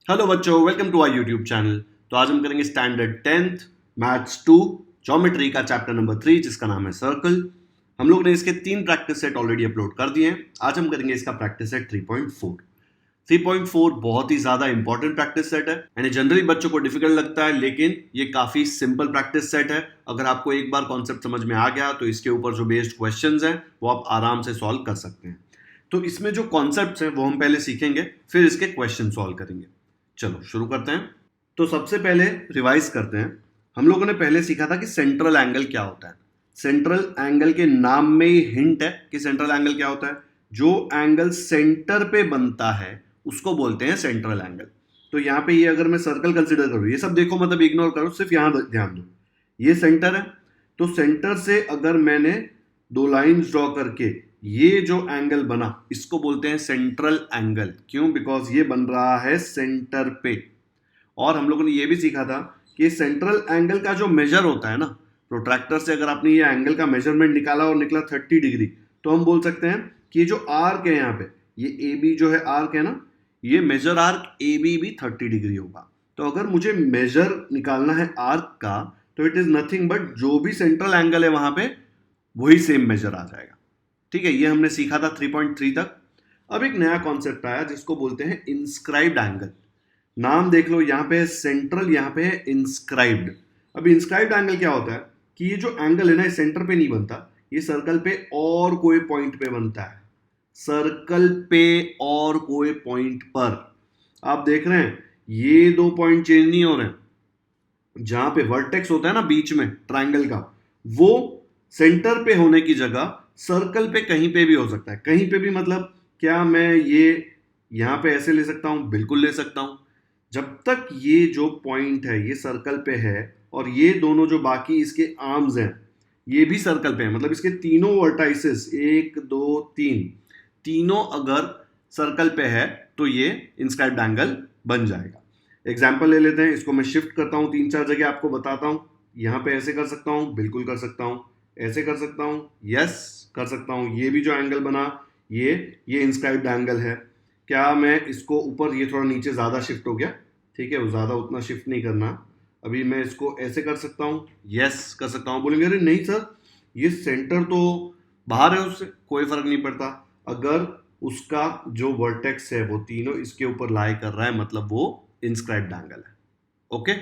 Hello बच्चों, welcome to our YouTube channel. तो आज हम करेंगे स्टैंडर्ड 10th मैथ्स 2 ज्योमेट्री का चैप्टर नंबर 3 जिसका नाम है सर्कल। हम लोग ने इसके 3 प्रैक्टिस सेट ऑलरेडी अपलोड कर दिए हैं। आज हम करेंगे इसका प्रैक्टिस सेट 3.4। 3.4 बहुत ही ज्यादा इंपॉर्टेंट प्रैक्टिस सेट है यानी जनरली बच्चों को डिफिकल्ट लगता है, लेकिन ये काफी सिंपल प्रैक्टिस सेट है। अगर आपको एक बार कॉन्सेप्ट समझ में आ गया तो इसके ऊपर जो बेस्ड क्वेश्चंस हैं वो आप आराम से सॉल्व कर सकते हैं। तो इसमें जो कॉन्सेप्ट्स हैं वो हम पहले सीखेंगे, फिर इसके क्वेश्चन सॉल्व करेंगे। चलो शुरू करते हैं। तो सबसे पहले रिवाइज करते हैं। हम लोगों ने पहले सीखा था कि सेंट्रल एंगल क्या होता है। सेंट्रल एंगल के नाम में ही हिंट है कि सेंट्रल एंगल क्या होता है। जो एंगल सेंटर पे बनता है उसको बोलते हैं सेंट्रल एंगल। तो यहाँ पे ये अगर मैं सर्कल कंसिडर करूँ, ये सब देखो मतलब इग्नोर करो, सिर्फ यहाँ ध्यान दो। ये सेंटर है, तो सेंटर से अगर मैंने दो लाइंस ड्रॉ करके ये जो एंगल बना इसको बोलते हैं सेंट्रल एंगल। क्यों? बिकॉज ये बन रहा है सेंटर पे। और हम लोगों ने ये भी सीखा था कि सेंट्रल एंगल का जो मेजर होता है ना, प्रोट्रैक्टर से अगर आपने ये एंगल का मेजरमेंट निकाला और निकला 30 डिग्री, तो हम बोल सकते हैं कि ये जो आर्क है यहाँ पे, ये ए बी जो है आर्क है ना, ये मेजर आर्क ए बी भी 30 डिग्री होगा। तो अगर मुझे मेजर निकालना है आर्क का, तो इट इज नथिंग बट जो भी सेंट्रल एंगल है वहां पे वही सेम मेजर आ जाएगा। ठीक है, ये हमने सीखा था 3.3 तक। अब एक नया कॉन्सेप्ट आया जिसको बोलते हैं इंस्क्राइब्ड एंगल। नाम देख लो, यहाँ पे है सेंट्रल, यहाँ पे है इंस्क्राइब्ड। अब इंस्क्राइब्ड एंगल क्या होता है कि ये जो एंगल है ना, ये सेंटर पे नहीं बनता, ये सर्कल पे और कोई पॉइंट पे बनता है। सर्कल पे और कोई पॉइंट पर आप देख रहे हैं ये दो पॉइंट चेंज नहीं हो रहे हैं। जहां पे वर्टेक्स होता है ना बीच में ट्राइंगल का, वो सेंटर पे होने की जगह सर्कल पे कहीं पे भी हो सकता है। कहीं पे भी मतलब क्या मैं ये यहां पे ऐसे ले सकता हूं? बिल्कुल ले सकता हूं। जब तक ये जो पॉइंट है ये सर्कल पे है और ये दोनों जो बाकी इसके आर्म्स हैं ये भी सर्कल पे है, मतलब इसके तीनों वर्टाइसेस 1 2 3 तीनों अगर सर्कल पे है तो ये इंस्क्राइब्ड एंगल बन जाएगा। एग्जाम्पल ले लेते हैं, इसको मैं शिफ्ट करता हूँ 3-4 जगह, आपको बताता हूँ। यहाँ पे ऐसे कर सकता हूँ, बिल्कुल कर सकता हूँ। ऐसे कर सकता हूँ, यस कर सकता हूँ। ये भी जो एंगल बना ये इंस्क्राइब्ड एंगल है। क्या मैं इसको ऊपर, ये थोड़ा नीचे ज़्यादा शिफ्ट हो गया, ठीक है, वो ज़्यादा उतना शिफ्ट नहीं करना। अभी मैं इसको ऐसे कर सकता हूँ, यस कर सकता हूँ। बोलेंगे अरे नहीं सर, ये सेंटर तो बाहर है, उससे कोई फर्क नहीं पड़ता। अगर उसका जो वर्टेक्स है वो तीनों इसके ऊपर लाई कर रहा है मतलब वो इंस्क्राइब्ड एंगल है। ओके,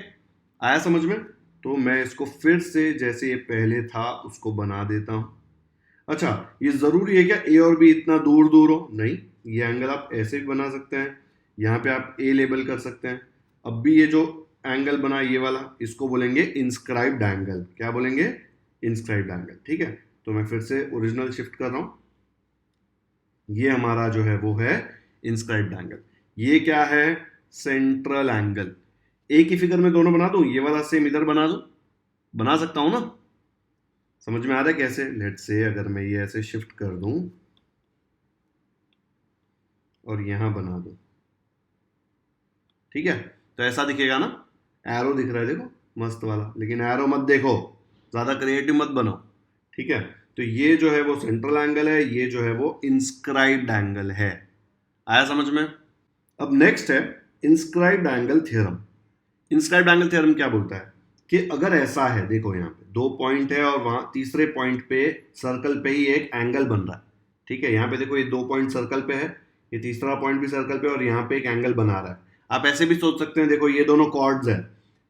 आया समझ में? तो मैं इसको फिर से जैसे ये पहले था उसको बना देता हूं। अच्छा, ये जरूरी है क्या ए और बी इतना दूर दूर हो? नहीं, ये एंगल आप ऐसे भी बना सकते हैं। यहाँ पे आप ए लेबल कर सकते हैं। अब भी ये जो एंगल बना ये वाला, इसको बोलेंगे इंस्क्राइब्ड एंगल। क्या बोलेंगे? Inscribed angle. ठीक है, तो मैं फिर से ओरिजिनल शिफ्ट कर रहा हूं। ये हमारा जो है वो है इंस्क्राइब्ड एंगल। ये क्या है? Central angle. एक ही फिगर में दोनों बना दूं? ये वाला सेम इधर बना दूं? बना सकता हूं ना? समझ में आ रहा है कैसे? लेट से अगर मैं ये ऐसे शिफ्ट कर दूं और यहां बना दूं, ठीक है, तो ऐसा दिखेगा ना। एरो दिख रहा है देखो, मस्त वाला। लेकिन एरो मत देखो, ज्यादा क्रिएटिव मत बनो, ठीक है। तो ये जो है वो सेंट्रल एंगल है, ये जो है वो इंस्क्राइब्ड एंगल है। आया समझ में? अब नेक्स्ट है inscribed angle theorem. Inscribed angle theorem क्या बोलता है कि अगर ऐसा है, देखो यहाँ पे दो पॉइंट है और वहां तीसरे पॉइंट पे सर्कल पे ही एक एंगल बन रहा है, ठीक है। यहाँ पे देखो ये दो पॉइंट सर्कल पे है, ये तीसरा पॉइंट भी सर्कल पे, और यहाँ पे एक एंगल बना रहा है। आप ऐसे भी सोच सकते हैं, देखो ये दोनों कॉर्ड्स हैं,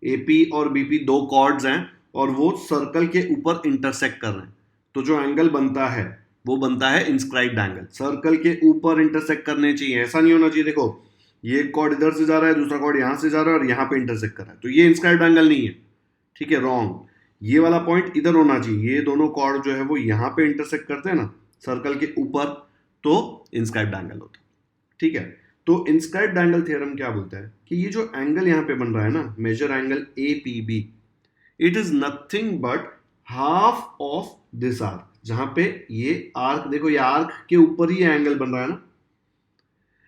एपी और बीपी दो कॉर्ड्स हैं और वो सर्कल के ऊपर इंटरसेक्ट कर रहे हैं। तो जो एंगल बनता है वो बनता है इंस्क्राइब्ड एंगल। सर्कल के ऊपर इंटरसेक्ट करने चाहिए, ऐसा नहीं होना चाहिए। देखो ये कॉर्ड इधर से जा रहा है, दूसरा कॉर्ड यहां से जा रहा है और यहाँ पे इंटरसेक्ट कर रहा है, तो ये इंस्क्राइब्ड एंगल नहीं है, ठीक है, रॉन्ग। ये वाला पॉइंट इधर होना चाहिए, ये दोनों कॉर्ड जो है वो यहाँ पे इंटरसेक्ट करते हैं ना सर्कल के ऊपर, तो इंस्क्राइब्ड एंगल होता है, ठीक है। तो इंस्क्राइब्ड एंगल थ्योरम क्या बोलता है कि ये जो एंगल यहाँ पे बन रहा है ना, measure angle A P B, it is nothing but half of this arc. जहां पे ये आर्क, देखो ये आर्क के ऊपर ही एंगल बन रहा है ना।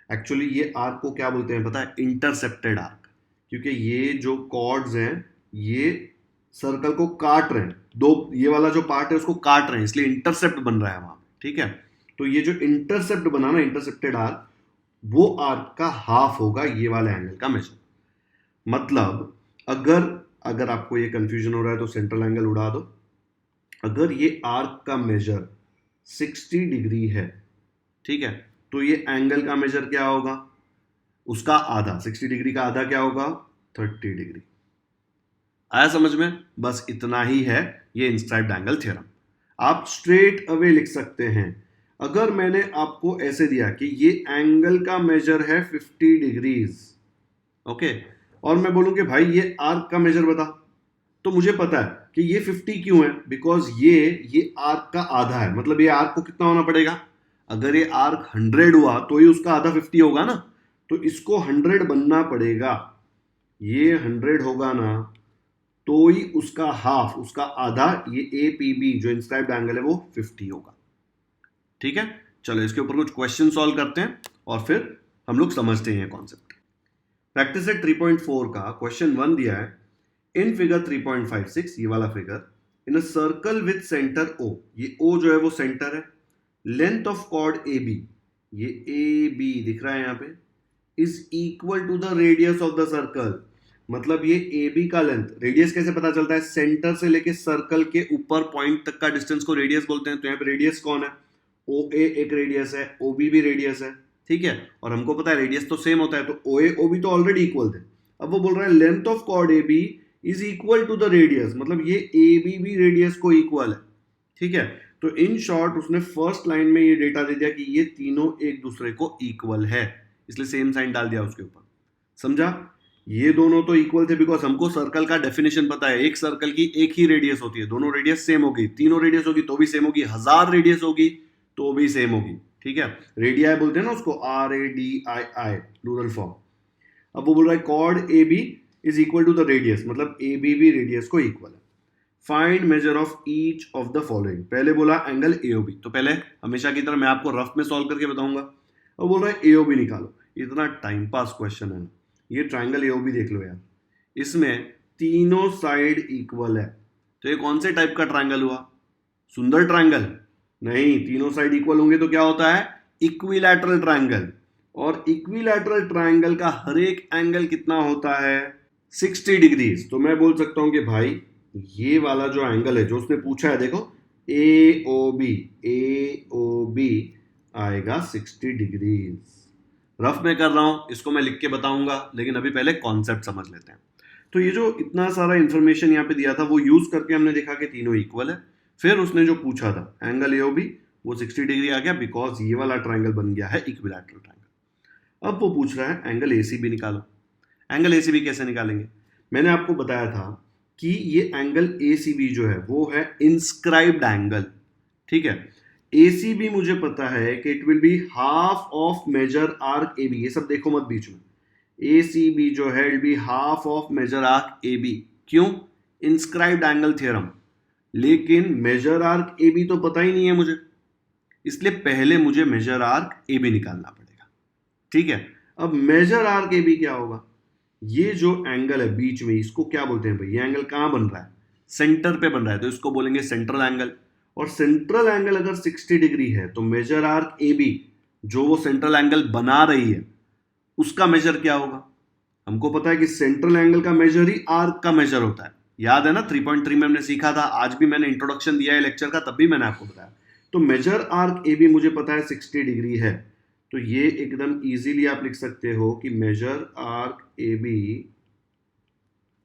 एक्चुअली ये आर्क को क्या बोलते हैं पता है? Intercepted arc. क्योंकि ये जो कॉर्ड्स हैं ये सर्कल को काट रहे हैं, दो ये वाला जो पार्ट है उसको काट रहे हैं, इसलिए इंटरसेप्ट बन रहा है वहां पे, ठीक है। तो ये जो इंटरसेप्ट बना ना, इंटरसेप्टेड आर्क, वो आर्क का हाफ होगा ये वाले एंगल का मेजर। मतलब अगर आपको ये कंफ्यूजन हो रहा है तो सेंट्रल एंगल उड़ा दो। अगर ये आर्क का मेजर 60 डिग्री है, ठीक है, तो ये एंगल का मेजर क्या होगा, उसका आधा, 60 डिग्री का आधा क्या होगा, 30 डिग्री। आया समझ में? बस इतना ही है ये इंस्क्राइब्ड एंगल थ्योरम। आप स्ट्रेट अवे लिख सकते हैं। अगर मैंने आपको ऐसे दिया कि ये एंगल का मेजर है 50 डिग्रीज, ओके, और मैं बोलूं कि भाई ये आर्क का मेजर बता, तो मुझे पता है कि ये 50 क्यों है, बिकॉज ये आर्क का आधा है। मतलब ये आर्क को कितना होना पड़ेगा, अगर ये आर्क 100 हुआ तो ही उसका आधा 50 होगा ना, तो इसको 100 बनना पड़ेगा। ये 100 होगा ना, तो ही उसका हाफ, उसका आधा, ये ए पी बी जो इंस्क्राइब्ड एंगल है वो 50 होगा। ठीक है, चलो इसके ऊपर कुछ क्वेश्चन सॉल्व करते हैं और फिर हम लोग समझते हैं कॉन्सेप्ट। प्रैक्टिस सेट 3.4 का क्वेश्चन 1 दिया है। इन फिगर 3.56, ये वाला figure, in a circle with centre O, ये ओ जो है वो सेंटर है, length of chord A B, ये ए बी दिख रहा है यहां पे, is equal to the radius of the circle. मतलब ये ए बी का लेंथ, रेडियस कैसे पता चलता है, सेंटर से लेके सर्कल के ऊपर पॉइंट तक का डिस्टेंस को रेडियस बोलते हैं। तो यहाँ पे रेडियस कौन है, ओ ए एक रेडियस है, ओ बी भी रेडियस है, ठीक है, और हमको पता है रेडियस तो सेम होता है, तो ओ ए ओ बी तो ऑलरेडी इक्वल थे। अब वो बोल रहा है length of chord A B is equal to the radius, मतलब ये ए बी भी रेडियस को इक्वल है, ठीक है। तो इन शॉर्ट उसने फर्स्ट लाइन में ये डेटा दे दिया कि ये तीनों एक दूसरे को इक्वल है, इसलिए सेम साइन डाल दिया उसके ऊपर। समझा? ये दोनों तो इक्वल थे बिकॉज हमको सर्कल का डेफिनेशन पता है, एक सर्कल की एक ही रेडियस होती है, दोनों रेडियस सेम होगी, तीनों रेडियस होगी तो भी सेम होगी, 1000 रेडियस होगी तो भी सेम होगी, ठीक है। रेडियाई बोलते हैं ना उसको, RADII प्लूरल फॉर्म। अब वो बोल रहा है chord A B is equal to the radius, मतलब ए बी भी रेडियस को इक्वल है। Find measure of each of the following. पहले बोला एंगल एओबी, तो पहले हमेशा की तरह मैं आपको रफ में सॉल्व करके बताऊंगा। अब बोल रहा है एओबी निकालो। इतना टाइम पास क्वेश्चन है। ये ट्राइंगल एओबी देख लो यार, इसमें तीनों साइड इक्वल है, तो ये कौन से टाइप का ट्राइंगल हुआ, सुंदर ट्राइंगल? नहीं, तीनों साइड इक्वल होंगे तो क्या होता है, इक्विलैटरल ट्राइंगल। और इक्विलैटरल ट्राइंगल का हर एक एंगल कितना होता है, 60 डिग्रीज। तो मैं बोल सकता हूं कि भाई ये वाला जो एंगल है जो उसने पूछा है, देखो ए ओ बी आएगा 60 डिग्रीज। रफ में कर रहा हूं, इसको मैं लिख के बताऊंगा, लेकिन अभी पहले कॉन्सेप्ट समझ लेते हैं। तो ये जो इतना सारा इंफॉर्मेशन यहाँ पे दिया था वो यूज करके हमने देखा कि तीनों इक्वल है। फिर उसने जो पूछा था एंगल ए ओ बी, वो 60 डिग्री आ गया बिकॉज ये वाला ट्राइंगल बन गया है इक्विलैटरल ट्राइंगल। अब वो पूछ रहा है एंगल ए सी बी निकालो। एंगल ए सी बी कैसे निकालेंगे, मैंने आपको बताया था कि ये एंगल ए सी बी जो है वो है इंस्क्राइब्ड एंगल, ठीक है। ए सी बी मुझे पता है कि it will be half of measure arc A B, ये सब देखो मत बीच में। ए सी बी जो है it be half of measure arc A B, क्यों, इंस्क्राइब्ड एंगल थ्योरम। लेकिन मेजर आर्क ए बी तो पता ही नहीं है मुझे, इसलिए पहले मुझे मेजर आर्क ए बी निकालना पड़ेगा, ठीक है। अब मेजर आर्क ए बी क्या होगा, ये जो एंगल है बीच में इसको क्या बोलते हैं भाई, ये एंगल कहां बन रहा है, सेंटर पे बन रहा है, तो इसको बोलेंगे सेंट्रल एंगल। और सेंट्रल एंगल अगर 60 डिग्री है तो मेजर आर्क ए बी जो वो सेंट्रल एंगल बना रही है उसका मेजर क्या होगा। हमको पता है कि सेंट्रल एंगल का मेजर ही आर्क का मेजर होता है, याद है ना, 3.3 में हमने सीखा था, आज भी मैंने इंट्रोडक्शन दिया है लेक्चर का, तब भी मैंने आपको बताया। तो मेजर आर्क ए बी मुझे पता है 60 डिग्री है, तो ये एकदम इजीली आप लिख सकते हो कि measure arc A B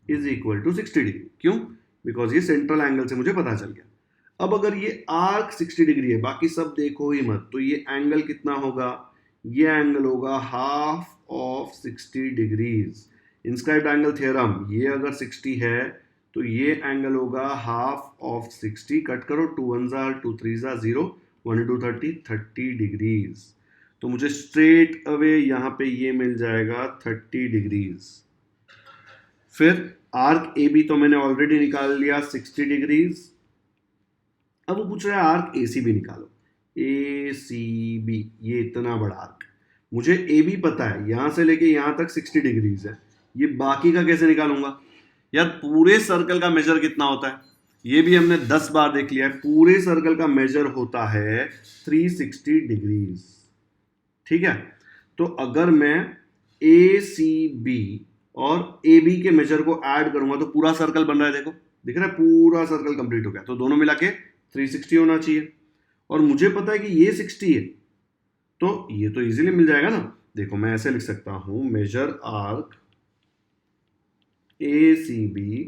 is equal to 60 degree. क्यों, बिकॉज ये सेंट्रल एंगल से मुझे पता चल गया। अब अगर ये आर्क 60 डिग्री है, बाकी सब देखो ही मत, तो ये एंगल कितना होगा, ये एंगल होगा half of 60 degrees. Inscribed angle theorem, ये अगर 60 है तो ये एंगल होगा हाफ ऑफ 60, कट करो, 2 1 2 3 0, 1 2 30 डिग्रीज। तो मुझे स्ट्रेट अवे यहां पे ये मिल जाएगा 30 डिग्रीज। फिर आर्क ए बी तो मैंने ऑलरेडी निकाल लिया 60 डिग्रीज। अब वो पूछ रहा है आर्क ए सी बी निकालो। ए सी बी, ये इतना बड़ा आर्क, मुझे ए बी पता है, यहां से लेके यहां तक 60 डिग्रीज है, ये बाकी का कैसे निकालूंगा यार। पूरे सर्कल का मेजर कितना होता है, ये भी हमने 10 बार देख लिया है, पूरे सर्कल का मेजर होता है 360 डिग्रीज, ठीक है। तो अगर मैं ए सी बी और ए बी के मेजर को ऐड करूंगा तो पूरा सर्कल बन रहा है, देखो दिख रहा है, पूरा सर्कल कंप्लीट हो गया। तो दोनों मिला के 360 होना चाहिए और मुझे पता है कि ये 60 है, तो ये तो इजीली मिल जाएगा ना। देखो मैं ऐसे लिख सकता हूं, measure arc A C B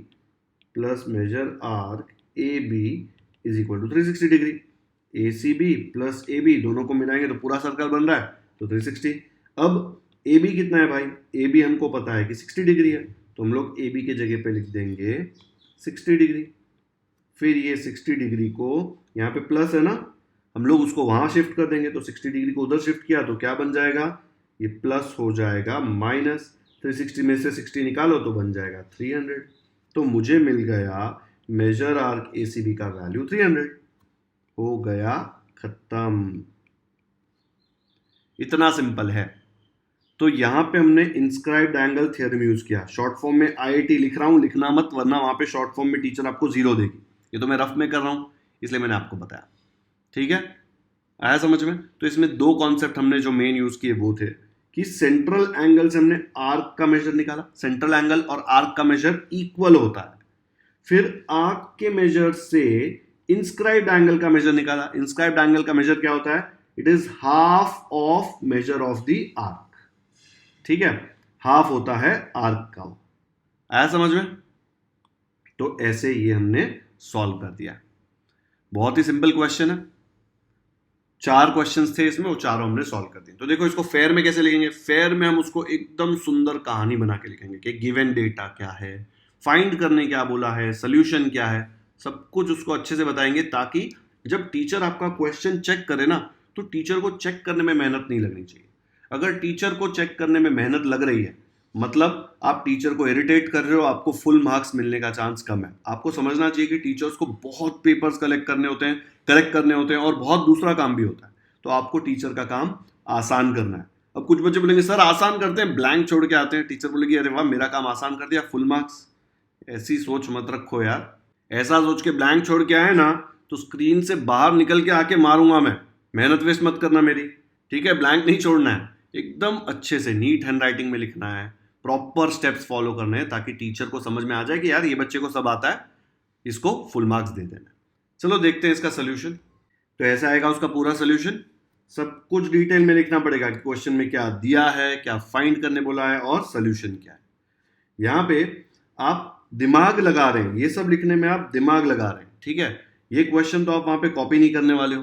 plus measure arc A B is equal to 360 degree. A C B plus A B दोनों को मिलाएंगे तो पूरा सर्कल बन रहा है, तो 360। अब ए बी कितना है भाई, ए बी हमको पता है कि 60 डिग्री है, तो हम लोग ए बी के जगह पे लिख देंगे 60 डिग्री। फिर ये 60 डिग्री को यहाँ पे प्लस है ना, हम लोग उसको वहां शिफ्ट कर देंगे, तो 60 डिग्री को उधर शिफ्ट किया तो क्या बन जाएगा, ये प्लस हो जाएगा माइनस। 360 में से 60 निकालो तो बन जाएगा 300। तो मुझे मिल गया measure arc A C B का वैल्यू 300। हो गया खत्म, इतना सिंपल है। तो यहां पे हमने इंस्क्राइब्ड एंगल थ्योरम यूज किया। शॉर्ट फॉर्म में आईआईटी लिख रहा हूं, लिखना मत वरना वहां पे शॉर्ट फॉर्म में टीचर आपको 0 देगी। ये तो मैं रफ में कर रहा हूं इसलिए मैंने आपको बताया, ठीक है, आया समझ में। तो इसमें दो कॉन्सेप्ट हमने जो मेन यूज किए वो थे कि सेंट्रल एंगल से हमने आर्क का मेजर निकाला, सेंट्रल एंगल और आर्क का मेजर इक्वल होता है। फिर आर्क के मेजर से इंस्क्राइब्ड एंगल का मेजर निकाला। इंस्क्राइब्ड एंगल का मेजर क्या होता है, it is half of measure of the arc, ठीक है, हाफ होता है आर्क का। आया समझ में। तो ऐसे ये हमने सॉल्व कर दिया। बहुत ही सिंपल क्वेश्चन है, 4 क्वेश्चंस थे इसमें, वो चारों हमने सॉल्व कर दिए। तो देखो इसको फेयर में कैसे लिखेंगे, फेयर में हम उसको एकदम सुंदर कहानी बना के लिखेंगे कि गिवन डेटा क्या है, फाइंड करने क्या बोला है, सोल्यूशन क्या है, सब कुछ उसको अच्छे से बताएंगे ताकि जब टीचर आपका क्वेश्चन चेक करे ना तो टीचर को चेक करने में मेहनत नहीं लगनी चाहिए। अगर टीचर को चेक करने में मेहनत लग रही है मतलब आप टीचर को इरिटेट कर रहे हो, आपको फुल मार्क्स मिलने का चांस कम है। आपको समझना चाहिए कि टीचर्स को बहुत पेपर्स कलेक्ट करने होते हैं, करेक्ट करने होते हैं और बहुत दूसरा काम भी होता है। तो आपको टीचर का काम आसान करना है। अब कुछ बच्चे बोलेंगे सर आसान करते हैं, ब्लैंक छोड़ के आते हैं, टीचर बोलेगी अरे वाह मेरा काम आसान कर दिया, फुल मार्क्स। ऐसी सोच मत रखो यार। ऐसा सोच के ब्लैंक छोड़ के आए ना तो स्क्रीन से बाहर निकल के आके मारूंगा मैं। मेहनत वेस्ट मत करना मेरी, ठीक है। ब्लैंक नहीं छोड़ना है, एकदम अच्छे से नीट हैंड राइटिंग में लिखना है, प्रॉपर स्टेप्स फॉलो करने हैं ताकि टीचर को समझ में आ जाए कि यार ये बच्चे को सब आता है, इसको फुल मार्क्स दे देना। चलो देखते हैं इसका सोल्यूशन। तो ऐसा आएगा उसका पूरा सोल्यूशन। सब कुछ डिटेल में लिखना पड़ेगा कि क्वेश्चन में क्या दिया है, क्या फाइंड करने बोला है और सोल्यूशन क्या है। यहां पे आप दिमाग लगा रहे हैं, ये सब लिखने में आप दिमाग लगा रहे हैं, ठीक है। ये क्वेश्चन तो आप वहां पे कॉपी नहीं करने वाले हो,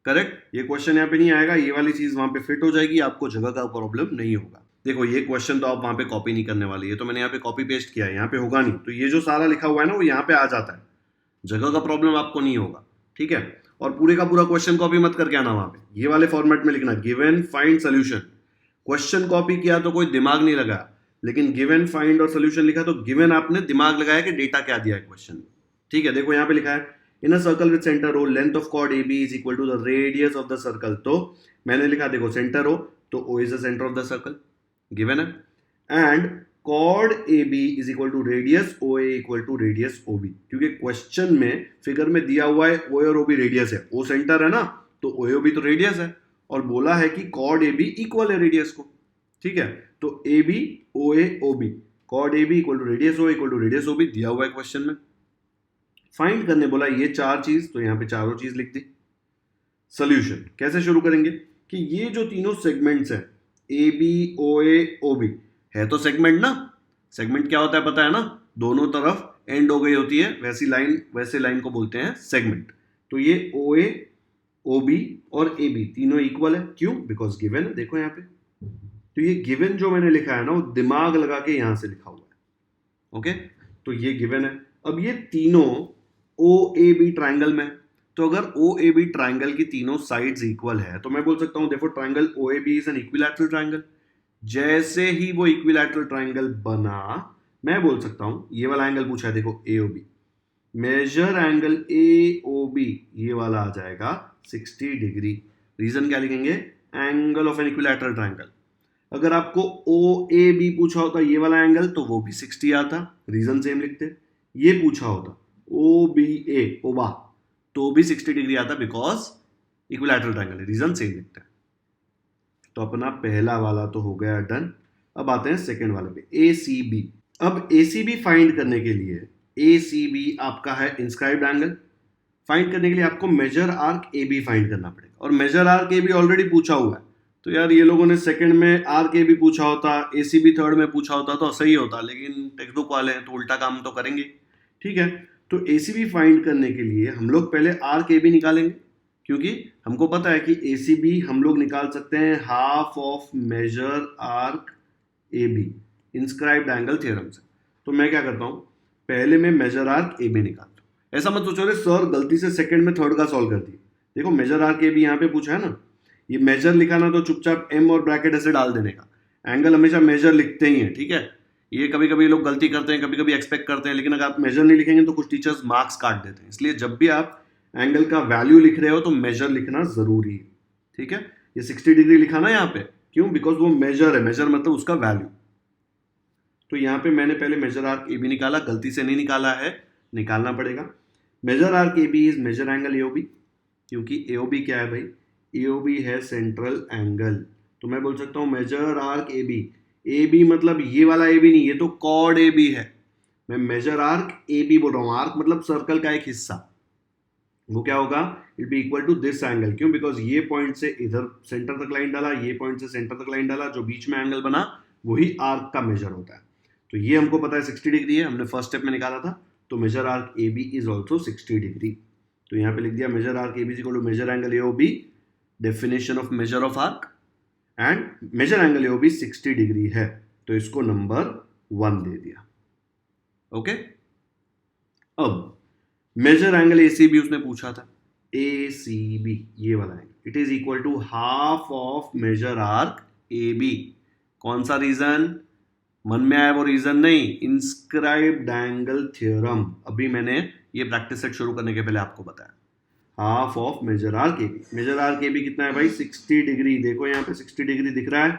करेक्ट। ये क्वेश्चन यहाँ पे नहीं आएगा, ये वाली चीज वहां पे फिट हो जाएगी, आपको जगह का प्रॉब्लम नहीं होगा। देखो ये क्वेश्चन तो आप वहां पे कॉपी नहीं करने वाले, ये तो मैंने यहाँ पे कॉपी पेस्ट किया है, यहाँ पे होगा नहीं। तो ये जो सारा लिखा हुआ है ना वो यहाँ पे आ जाता है, जगह का प्रॉब्लम आपको नहीं होगा, ठीक है। और पूरे का पूरा क्वेश्चन कॉपी मत करके आना वहां पे, ये वाले फॉर्मेट में लिखना, given find solution. Question copy किया तो कोई दिमाग नहीं लगा, लेकिन गिवन फाइंड और सोल्यूशन लिखा तो गिवन आपने दिमाग लगाया कि डेटा क्या दिया है क्वेश्चन में, ठीक है। देखो यहाँ पे लिखा है in a circle with centre O length of chord A B is equal to the radius of the circle. तो मैंने लिखा देखो सेंटर ओ, तो O is the centre of the circle, given है। And chord A B is equal to radius O A equal to radius O B, क्योंकि question में figure में दिया हुआ है ओ और ओ बी रेडियस है, ओ सेंटर है ना तो ओ ओ बी तो रेडियस है, और बोला है कि कॉर्ड ए बी इक्वल है रेडियस को, ठीक है। तो A B O A O B, chord A B equal to radius O equal to radius O B दिया हुआ है क्वेश्चन में। फाइंड करने बोला ये 4 चीज, तो यहां पे चारों चीज लिख दी। सोल्यूशन कैसे शुरू करेंगे कि ये जो तीनों सेगमेंट्स हैं ए B O A O B है तो सेगमेंट ना, सेगमेंट क्या होता है पता है ना, दोनों तरफ एंड हो गई होती है, वैसे लाइन को बोलते हैं सेगमेंट। तो ये ओ ए ओ बी और ए बी तीनों इक्वल है, क्यों, बिकॉज गिवन है, देखो यहाँ पे। तो ये गिवन जो मैंने लिखा है ना वो दिमाग लगा के यहां से लिखा हुआ है, ओके। तो ये गिवन है। अब ये तीनों ओ ए बी ट्राइंगल में, तो अगर ओ ए बी ट्राइंगल की तीनों साइड्स इक्वल है तो मैं बोल सकता हूं देखो triangle O A B is an equilateral triangle. जैसे ही वो इक्विलैटरल ट्राइंगल बना मैं बोल सकता हूं, ये वाला एंगल पूछा है देखो A O B, measure angle A O B ये वाला आ जाएगा 60 डिग्री। रीजन क्या लिखेंगे, angle of an equilateral triangle. अगर आपको ओ ए बी पूछा होता ये वाला एंगल तो वो भी 60 आता, रीजन सेम लिखते। ये पूछा होता ओ बी ए ओबा तो भी 60 डिग्री आता बिकॉज इक्विलैटरल ट्राइंगल है, रीजन सेम लिखते हैं। तो अपना पहला वाला तो हो गया डन। अब आते हैं सेकेंड वाले पे, ए सी बी। अब ए सी बी फाइंड करने के लिए, ए सी बी आपका है इंस्क्राइब्ड एंगल, फाइंड करने के लिए आपको measure arc A B find करना पड़ेगा, और measure arc A B already पूछा हुआ है। तो यार ये लोगों ने सेकंड में आर्क ए बी पूछा होता, ए सी बी थर्ड में पूछा होता तो सही होता, लेकिन टेक्स्ट बुक वाले हैं तो उल्टा काम तो करेंगे। ठीक है, तो ए सी बी फाइंड करने के लिए हम लोग पहले आर्क ए बी निकालेंगे, क्योंकि हमको पता है कि ए सी बी हम लोग निकाल सकते हैं half of measure arc A B inscribed angle theorem से। तो मैं क्या करता हूँ, पहले मैं मेजर आर्क ए बी निकालता हूँ। ऐसा मत सोचो रे सर गलती से सेकंड में थर्ड का सॉल्व कर दिया। देखो मेजर आर्क ए बी यहाँ पे पूछा है ना, ये मेजर लिखा ना तो चुपचाप एम और ब्रैकेट ऐसे डाल देने का। एंगल हमेशा मेजर लिखते ही हैं, ठीक है। ये कभी कभी लोग गलती करते हैं, कभी कभी एक्सपेक्ट करते हैं, लेकिन अगर आप मेजर नहीं लिखेंगे तो कुछ टीचर्स मार्क्स काट देते हैं। इसलिए जब भी आप एंगल का वैल्यू लिख रहे हो तो मेजर लिखना जरूरी है, ठीक है। ये 60 डिग्री लिखा ना यहाँ पे, क्यों? बिकॉज वो मेजर है, मेजर मतलब उसका वैल्यू। तो यहाँ पे मैंने पहले मेजर आर्क ए बी निकाला, गलती से नहीं निकाला है, निकालना पड़ेगा। Measure arc A B is measure angle A O B, क्योंकि ए ओ बी क्या है भाई, ए ओ बी है सेंट्रल एंगल। तो मैं बोल सकता हूँ मेजर आर्क ए बी मतलब ये वाला ए बी नहीं, ये तो कॉर्ड ए बी है। मैं मेजर आर्क ए बी बोल रहा हूँ, आर्क मतलब सर्कल का एक हिस्सा, वो क्या होगा, it be equal to this angle. क्यों? बिकॉज ये पॉइंट से इधर सेंटर तक लाइन डाला, ये पॉइंट से सेंटर तक लाइन डाला, जो बीच में एंगल बना वही आर्क का मेजर होता है। तो ये हमको पता है 60 डिग्री है, हमने फर्स्ट स्टेप में निकाला था। तो measure arc A B is also 60 degree. तो यहाँ पे लिख दिया measure arc A B is equal to measure angle A O B, definition of measure of arc, and measure angle A O B 60 degree है, तो इसको number 1 दे दिया। ओके, अब measure angle A C B उसने पूछा था, A C B ये वाला angle, it is equal to half of measure arc A B. कौन सा रीजन मन में आया वो रीजन नहीं, इंस्क्राइब्ड एंगल थ्योरम। अभी मैंने ये प्रैक्टिस सेट शुरू करने के पहले आपको बताया, half of measure arc A B. Measure arc A B कितना है भाई, 60 डिग्री। देखो यहाँ पे 60 डिग्री दिख रहा है,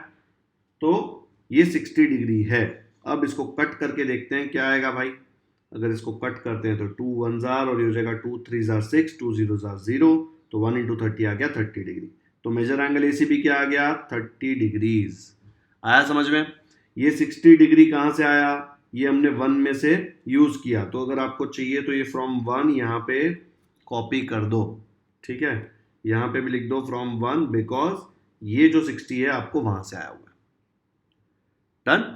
तो ये 60 डिग्री है। अब इसको कट करके देखते हैं क्या आएगा भाई। अगर इसको कट करते हैं तो 2 1 जार और ये हो जाएगा 2 3 जार 6, 2 0 जार 0, तो 1 इंटू 30 आ गया 30 डिग्री। तो measure angle A C B क्या आ गया, 30 डिग्रीज। आया समझ में? ये 60 डिग्री कहाँ से आया, ये हमने 1 में से यूज किया। तो अगर आपको चाहिए तो ये फ्रॉम 1 यहाँ पे कॉपी कर दो, ठीक है। यहाँ पे भी लिख दो फ्रॉम 1, बिकॉज ये जो 60 है आपको वहां से आया हुआ है। डन?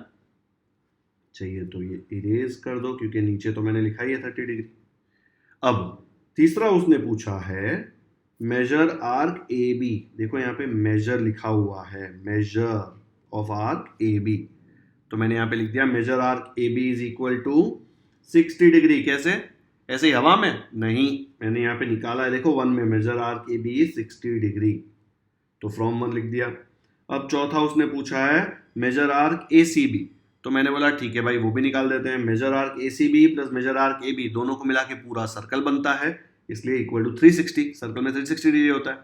चाहिए तो ये इरेज कर दो, क्योंकि नीचे तो मैंने लिखा ही है 30 डिग्री। अब तीसरा उसने पूछा है मेजर आर्क ए बी। देखो यहाँ पे मेजर लिखा हुआ है, measure of arc A B. तो मैंने यहाँ पे लिख दिया measure arc A B is equal to 60 degree. कैसे? ऐसे ही हवा में नहीं, मैंने यहाँ पे निकाला है, देखो 1 में measure arc A B is 60 degree, तो फ्रॉम 1 लिख दिया। अब चौथा उसने पूछा है measure arc A C B. तो मैंने बोला ठीक है भाई वो भी निकाल देते हैं। Measure arc A C B plus measure arc A B दोनों को मिला के पूरा सर्कल बनता है, इसलिए इक्वल टू 360। सर्कल में 360 डिग्री होता है।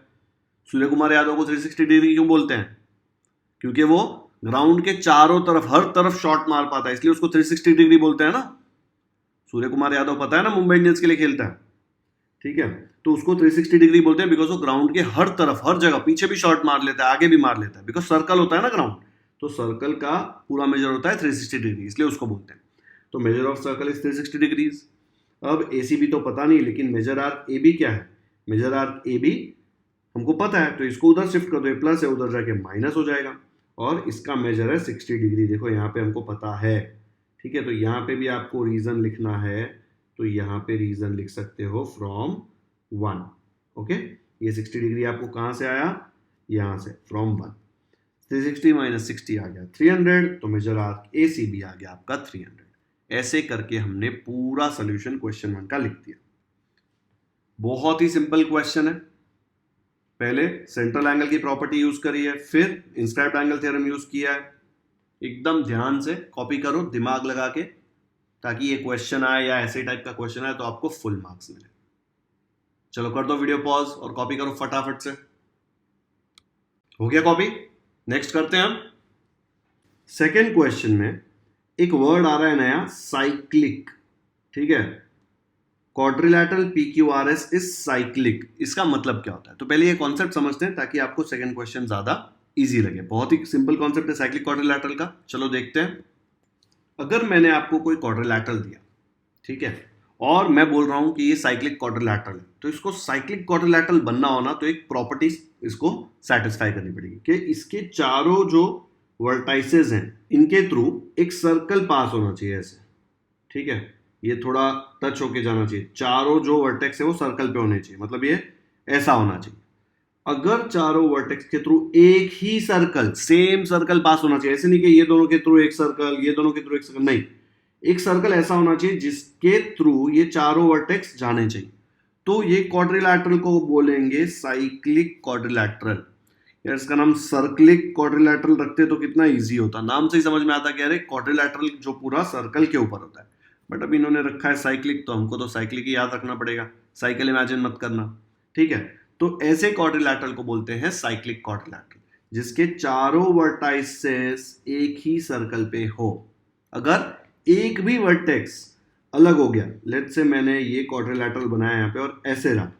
सूर्य कुमार यादव को 360 डिग्री क्यों बोलते हैं? क्योंकि वो ग्राउंड के चारों तरफ हर तरफ शॉट मार पाता है, इसलिए उसको 360 डिग्री बोलते हैं ना। सूर्य कुमार यादव पता है ना, मुंबई इंडियंस के लिए खेलता है, ठीक है। तो उसको 360 डिग्री बोलते हैं बिकॉज वो ग्राउंड के हर तरफ हर जगह पीछे भी शॉट मार लेता है, आगे भी मार लेता है, बिकॉज सर्कल होता है ना ग्राउंड। तो सर्कल का पूरा मेजर होता है 360 डिग्री, इसलिए उसको बोलते हैं। तो measure of circle is 360 degrees. अब ए सी बी तो पता नहीं, लेकिन मेजर आर्क ए बी क्या है, मेजर आर्क ए बी हमको पता है, तो इसको उधर शिफ्ट कर दो, प्लस है उधर जाके माइनस हो जाएगा, और इसका मेजर है 60 डिग्री। देखो यहाँ पे हमको पता है, ठीक है। तो यहाँ पे भी आपको रीजन लिखना है, तो यहाँ पे रीजन लिख सकते हो फ्रॉम 1। ओके, ये 60 डिग्री आपको कहाँ से आया, यहाँ से फ्रॉम 1। 360 माइनस 60 आ गया 300, तो measure arc A C B आ गया आपका 300। ऐसे करके हमने पूरा सोल्यूशन क्वेश्चन 1 का लिख दिया। बहुत ही सिंपल क्वेश्चन है। पहले सेंट्रल एंगल की प्रॉपर्टी यूज करी है, फिर इंस्क्राइब्ड एंगल थ्योरम यूज किया है। एकदम ध्यान से कॉपी करो दिमाग लगा के, ताकि ये क्वेश्चन आए या ऐसे टाइप का क्वेश्चन आए तो आपको फुल मार्क्स मिले। चलो कर दो वीडियो पॉज और कॉपी करो फटाफट से। हो गया कॉपी? नेक्स्ट करते हैं हम। सेकेंड क्वेश्चन में एक वर्ड आ रहा है नया, साइक्लिक, ठीक है। Quadrilateral PQRS is cyclic. इसका मतलब क्या होता है? तो पहले ये कॉन्सेप्ट समझते हैं ताकि आपको सेकंड क्वेश्चन ज्यादा इजी लगे। बहुत ही सिंपल कॉन्सेप्ट है साइक्लिक क्वाड्रिलैटरल का। चलो देखते हैं। अगर मैंने आपको कोई क्वाड्रिलैटरल दिया, ठीक है, और मैं बोल रहा हूं कि ये साइक्लिक क्वाड्रिलैटरल है, तो इसको साइक्लिक क्वाड्रिलैटरल बनना होना तो एक प्रॉपर्टी इसको सेटिस्फाई करनी पड़ेगी कि इसके चारों जो वर्टाइसेस हैं इनके थ्रू एक सर्कल पास होना चाहिए ऐसे, ठीक है, ये थोड़ा टच होके जाना चाहिए, चारों जो वर्टेक्स है वो सर्कल पे होने चाहिए, मतलब ये ऐसा होना चाहिए। अगर चारों वर्टेक्स के थ्रू एक ही सर्कल, सेम सर्कल पास होना चाहिए, ऐसे नहीं कि ये दोनों के थ्रू एक सर्कल, ये दोनों के थ्रू एक सर्कल, नहीं, एक सर्कल ऐसा होना चाहिए जिसके थ्रू ये चारों वर्टेक्स जाने चाहिए, तो ये क्वाड्रिलैटरल को बोलेंगे साइक्लिक क्वाड्रिलैटरल। यार इसका नाम सर्कलिक क्वाड्रिलैटरल रखते तो कितना इजी होता, नाम से ही समझ में आता कि अरे क्वाड्रिलैटरल जो पूरा सर्कल के ऊपर होता है, बट अभी इन्होंने रखा है साइक्लिक, तो हमको तो साइक्लिक ही याद रखना पड़ेगा, साइकिल इमेजिन मत करना, ठीक है। तो ऐसे क्वाड्रिलैटरल को बोलते हैं साइक्लिक क्वाड्रिलैटरल, जिसके चारों वर्टाइसेस एक ही सर्कल पे हो। अगर एक भी वर्टेक्स अलग हो गया, लेट्स से मैंने ये क्वाड्रिलैटरल बनाया यहाँ पे और ऐसे रहा,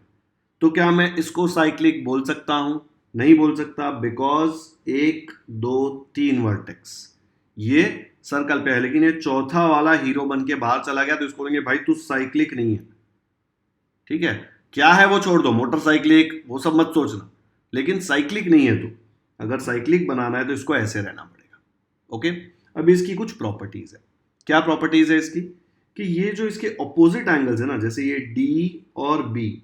तो क्या मैं इसको साइक्लिक बोल सकता हूं? नहीं बोल सकता, बिकॉज 1 2 3 वर्टेक्स ये सर्कल पे है, लेकिन ये चौथा वाला हीरो बन के बाहर चला गया, तो इसको बोलेंगे भाई तू साइक्लिक नहीं है, ठीक है। क्या है वो छोड़ दो, मोटरसाइक्लिक वो सब मत सोचना, लेकिन साइक्लिक नहीं है तू। अगर साइक्लिक बनाना है तो इसको ऐसे रहना पड़ेगा, ओके। अब इसकी कुछ प्रॉपर्टीज है। क्या प्रॉपर्टीज है इसकी? कि ये जो इसके ऑपोजिट एंगल्स है ना, जैसे ये डी और बी,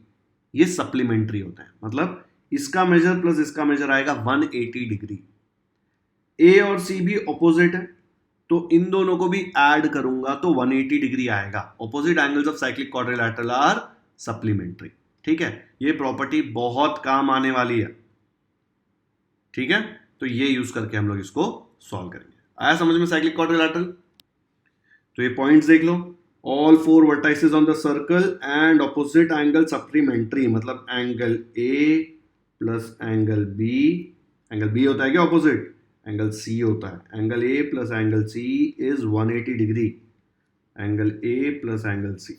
ये सप्लीमेंट्री होता है, मतलब इसका मेजर प्लस इसका मेजर आएगा 180 डिग्री। ए और सी भी ऑपोजिट है, तो इन दोनों को भी ऐड करूंगा तो 180 डिग्री आएगा। Opposite angles of cyclic quadrilateral are supplementary, ठीक है। ये प्रॉपर्टी बहुत काम आने वाली है, ठीक है, तो ये यूज करके हम लोग इसको सॉल्व करेंगे। आया समझ में साइक्लिक क्वाड्रिलैटरल? तो ये पॉइंट्स देख लो, all 4 vertices on the circle and opposite angle supplementary, मतलब angle A plus angle B होता है क्या ऑपोजिट? एंगल सी होता है। Angle A plus angle C is 180 degree, angle A plus angle C.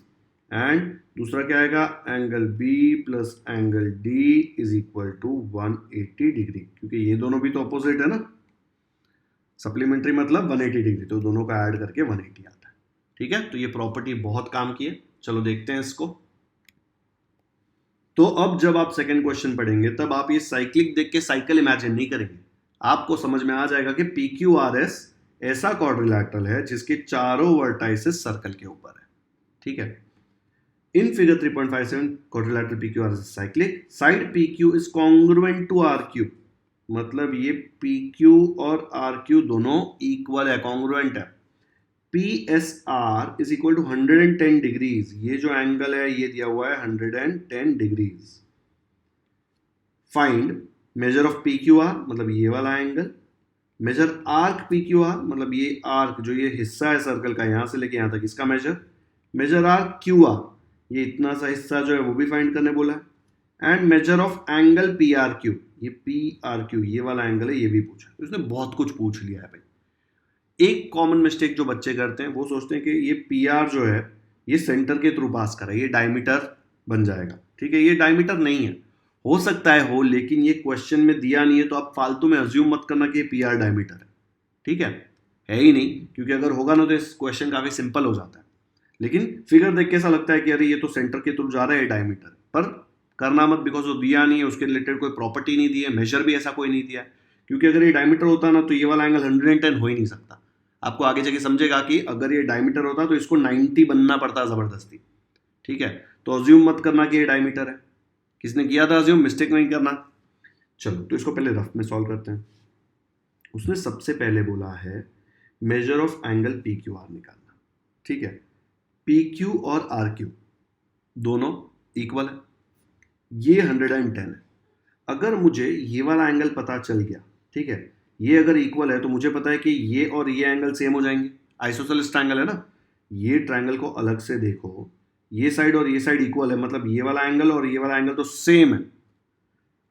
And दूसरा क्या आएगा? Angle B plus angle D is equal to 180 degree, क्योंकि ये दोनों भी तो ऑपोजिट है ना, सप्लीमेंट्री मतलब 180 डिग्री, तो दोनों का ऐड करके 180 आता है, ठीक है। तो ये प्रॉपर्टी बहुत काम की है। चलो देखते हैं इसको। तो अब जब आप सेकंड क्वेश्चन पढ़ेंगे तब आप ये साइक्लिक देख के साइकिल इमेजिन नहीं करेंगे, आपको समझ में आ जाएगा कि PQRS ऐसा क्वाड्रिलैटरल है जिसके चारों वर्टाइसेस सर्कल के ऊपर है, ठीक है। In figure 3.57 quadrilateral PQRS is cyclic, side PQ is congruent to RQ, मतलब ये PQ और RQ दोनों इक्वल है, कॉन्ग्रुएंट है। PSR is equal to 110 degrees, ये जो एंगल है ये दिया हुआ है 110 degrees. Find measure of PQR, मतलब ये वाला एंगल, मेजर आर्क PQR, मतलब ये आर्क जो ये हिस्सा है सर्कल का यहां से लेके यहां तक, इसका मेजर आर्क QR, ये इतना सा हिस्सा जो है वो भी फाइंड करने बोला है। And measure of angle PRQ, ये PRQ ये वाला एंगल है, ये भी पूछा। उसने बहुत कुछ पूछ लिया है भाई। एक कॉमन मिस्टेक जो बच्चे करते हैं वो सोचते हैं कि ये PR जो है ये सेंटर के थ्रू पास कर रहा है, ये डायमीटर बन जाएगा, ठीक है। ये डायमीटर नहीं है, हो सकता है हो, लेकिन ये क्वेश्चन में दिया नहीं है, तो आप फालतू में अज्यूम मत करना कि ये PR डायमीटर है, ठीक है ही नहीं, क्योंकि अगर होगा ना तो इस क्वेश्चन काफी सिंपल हो जाता है। लेकिन फिगर देख के ऐसा लगता है कि अरे ये तो सेंटर के थ्रू जा रहा है, डायमीटर, पर करना मत, बिकॉज वो दिया नहीं है, उसके रिलेटेड कोई प्रॉपर्टी नहीं दी है, मेजर भी ऐसा कोई नहीं दिया है, क्योंकि अगर ये डायमीटर होता ना तो ये वाला एंगल 110 हो ही नहीं सकता। आपको आगे जाके समझेगा कि अगर ये डायमीटर होता तो इसको 90 बनना पड़ता जबरदस्ती, ठीक है। तो अज्यूम मत करना कि ये डायमीटर है, किसने किया था अज्यूम, मिस्टेक नहीं करना। चलो तो इसको पहले रफ में सॉल्व करते हैं। उसने सबसे पहले बोला है मेजर ऑफ एंगल PQR निकालना, ठीक है। PQ और RQ दोनों इक्वल है, ये 110 है। अगर मुझे ये वाला एंगल पता चल गया, ठीक है, ये अगर इक्वल है तो मुझे पता है कि ये और ये एंगल सेम हो जाएंगे, आइसोसेलेस ट्रायंगल है ना। ये ट्रायंगल को अलग से देखो, ये साइड और ये साइड इक्वल है, मतलब ये वाला एंगल और ये वाला एंगल तो सेम है।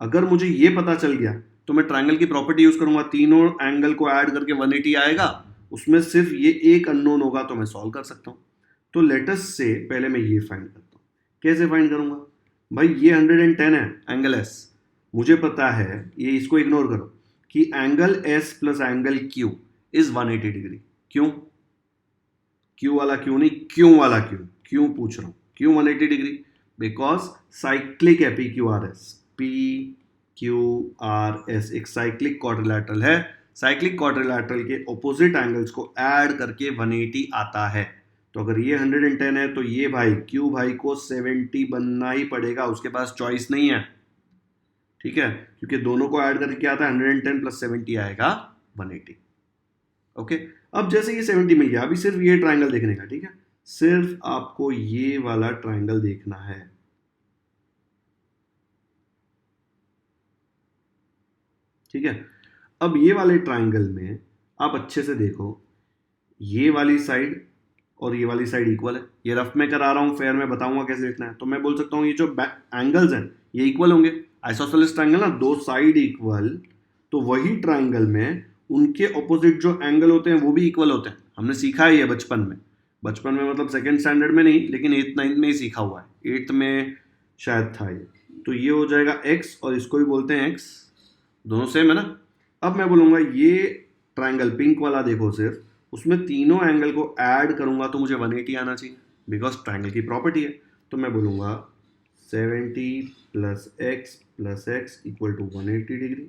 अगर मुझे ये पता चल गया तो मैं ट्रायंगल की प्रॉपर्टी यूज करूंगा, तीनों एंगल को ऐड करके 180 आएगा, उसमें सिर्फ ये एक अननोन होगा, तो मैं सॉल्व कर सकता हूं। तो लेटस से पहले मैं ये फाइंड करता हूं। कैसे फाइंड करूंगा भाई? ये 110 है एंगल S, मुझे पता है, ये इसको इग्नोर करो कि angle S plus angle Q is 180 degree. क्यों? क्यू वाला क्यों नहीं, क्यों वाला क्यों, क्यों पूछ रहा हूं, क्यों 180 डिग्री? बिकॉज साइक्लिक है P Q R S. P Q R S एक साइक्लिक क्वाड्रिलैटरल है। साइक्लिक क्वाड्रिलैटरल के ऑपोजिट एंगल्स को ऐड करके 180 आता है। तो अगर ये 110 है तो ये भाई क्यू भाई को 70 बनना ही पड़ेगा, उसके पास चॉइस नहीं है। ठीक है, क्योंकि दोनों को ऐड करके क्या आता है 110 प्लस 70 आएगा 180। ओके, अब जैसे ये 70 मिल गया, अभी सिर्फ ये ट्राइंगल देखने का। ठीक है, सिर्फ आपको ये वाला ट्राइंगल देखना है। ठीक है, अब ये वाले ट्राइंगल में आप अच्छे से देखो, ये वाली साइड और ये वाली साइड इक्वल है। ये रफ में करा रहा हूं, फेयर में बताऊंगा कैसे लिखना है। तो मैं बोल सकता हूं ये जो एंगल्स हैं ये इक्वल होंगे। आइसोसेलेस ट्राइंगल ना, दो साइड इक्वल, तो वही ट्राइंगल में उनके ऑपोजिट जो एंगल होते हैं वो भी इक्वल होते हैं। हमने सीखा है ये बचपन में, बचपन में मतलब सेकेंड स्टैंडर्ड में नहीं, लेकिन 8th 9th में ही सीखा हुआ है। 8th में शायद था ये। तो ये हो जाएगा x और इसको भी बोलते हैं x, दोनों सेम है ना। अब मैं बोलूँगा ये ट्राइंगल पिंक वाला देखो, सिर्फ उसमें तीनों एंगल को ऐड करूंगा तो मुझे 180 आना चाहिए, बिकॉज ट्राइंगल की प्रॉपर्टी है। तो मैं बोलूँगा 70 plus X equal to 180 degree.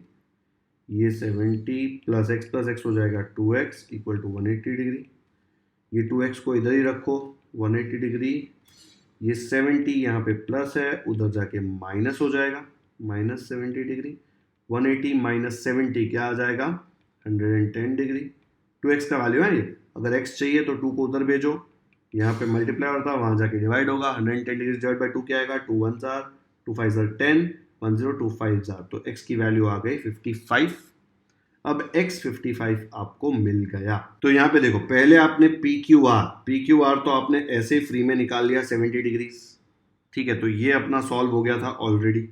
ये 70 प्लस एक्स हो जाएगा 2x इक्वल टू 180 डिग्री। ये 2x को इधर ही रखो 180 डिग्री। ये 70 यहाँ पे प्लस है, उधर जाके माइनस हो जाएगा, माइनस 70 डिग्री। 180 माइनस 70 क्या आ जाएगा 110 डिग्री। 2x का वैल्यू है ये, अगर x चाहिए तो 2 को उधर भेजो, यहाँ पे मल्टीप्लाई होता है, वहाँ जाके डिवाइड होगा। 110 डिग्री डिवाइड बाई 2 क्या आएगा, 2 1 जार, 2 5 जार 10, 1 0 2 5 जार, तो x की वैल्यू आ गई 55। अब x 55 आपको मिल गया। तो यहाँ पे देखो, पहले आपने PQR तो आपने ऐसे फ्री में निकाल लिया 70 डिग्री। ठीक है, तो ये अपना सॉल्व हो गया था ऑलरेडी।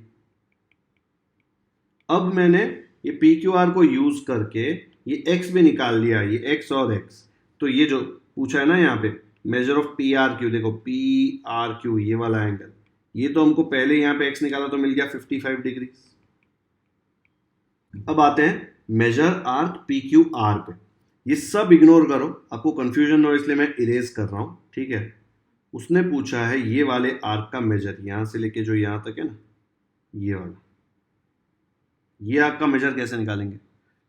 अब मैंने ये PQR को यूज करके ये x भी निकाल लिया, ये x और x। तो ये जो पूछा है ना यहाँ पे मेजर ऑफ PRQ, देखो PRQ ये वाला एंगल, ये तो हमको पहले यहाँ पे x निकाला तो मिल गया 55 डिग्री। अब आते हैं मेजर आर्क PQR पे। ये सब इग्नोर करो, आपको कंफ्यूजन हो इसलिए मैं इरेज कर रहा हूँ। ठीक है, उसने पूछा है ये वाले आर्क का मेजर, यहां से लेके जो यहां तक है ना, ये वाला, ये आर्क का मेजर कैसे निकालेंगे,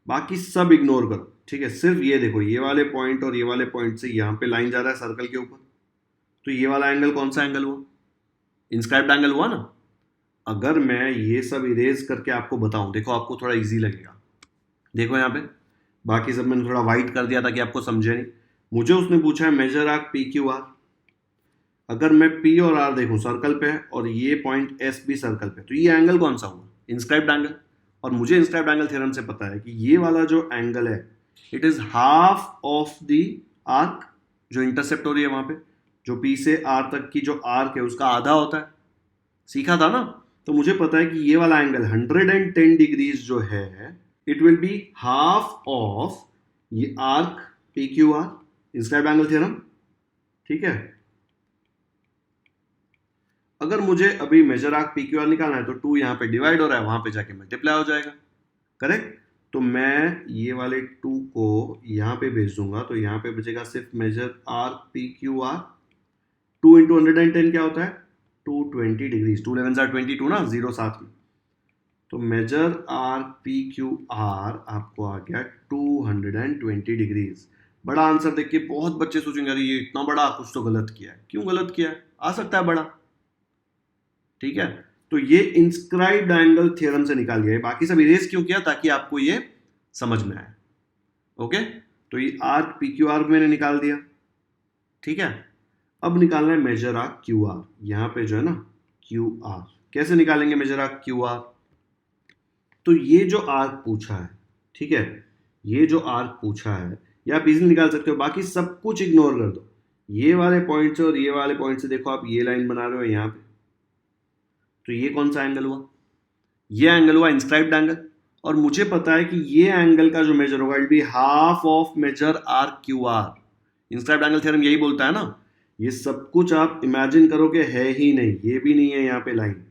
बाकी सब इग्नोर करो। ठीक है, सिर्फ ये देखो, ये वाले पॉइंट और ये वाले पॉइंट से यहाँ पे लाइन जा रहा है सर्कल के ऊपर, तो ये वाला एंगल कौन सा एंगल हुआ, इंस्क्राइब्ड एंगल हुआ ना। अगर मैं ये सब इरेज करके आपको बताऊं, देखो आपको थोड़ा इजी लगेगा। देखो यहाँ पे, बाकी सब मैंने थोड़ा वाइट कर दिया ताकि आपको समझे नहीं। मुझे उसने पूछा है मेजर आर्क PQR। अगर मैं P और R देखूं सर्कल पे है और ये पॉइंट S भी सर्कल पे, तो ये एंगल कौन सा हुआ, इंस्क्राइब्ड एंगल। और मुझे इंस्क्राइब्ड एंगल थ्योरम से पता है कि ये वाला जो एंगल है it is half of the arc, जो इंटरसेप्ट हो रही है वहां पे, जो P से R तक की जो आर्क है उसका आधा होता है, सीखा था ना। तो मुझे पता है कि ये वाला एंगल 110 डिग्रीज जो है it will be half of ये arc PQR, inscribed angle theorem. ठीक है, अगर मुझे अभी मेजर आर्क PQR निकालना है तो 2 यहाँ पे डिवाइड हो रहा है, वहां पे जाके मल्टीप्लाई हो जाएगा, करेक्ट। तो मैं ये वाले 2 को यहाँ पे भेज दूंगा, तो यहाँ पे बचेगा सिर्फ मेजर आर्क PQR। 2 इंटू 110 क्या होता है 220 डिग्रीज, 2 11 जार 22 ना, 0 साथ में। तो मेजर आर्क PQR आपको आ गया 220 डिग्रीज। बड़ा आंसर देख के बहुत बच्चे सोचेंगे अरे ये इतना बड़ा, कुछ तो गलत किया है। क्यों गलत किया है, आ सकता है बड़ा। ठीक है, तो ये इंस्क्राइब्ड एंगल थ्योरम से निकाल लिया है, बाकी सब इरेज क्यों किया, ताकि आपको ये समझ में आए। ओके, तो ये आर्क PQR मैंने निकाल दिया। ठीक है, अब निकालना है मेजर आर्क QR। यहां पे जो है ना QR, कैसे निकालेंगे मेजर आर्क QR। तो ये जो आर्क पूछा है, ठीक है, ये जो आर्क पूछा है या आप इजीली निकाल सकते हो, बाकी सब कुछ इग्नोर कर दो। ये वाले पॉइंट से और ये वाले पॉइंट से देखो, आप ये लाइन बना रहे हो यहाँ पे, तो ये कौन सा एंगल हुआ, ये एंगल हुआ इंस्क्राइब्ड एंगल। और मुझे पता है कि ये एंगल का जो मेजर होगा it be half of measure arc QR। Inscribed angle theorem यही बोलता है ना। ये सब कुछ आप इमेजिन करो कि है ही नहीं, ये भी नहीं है यहाँ पे लाइन,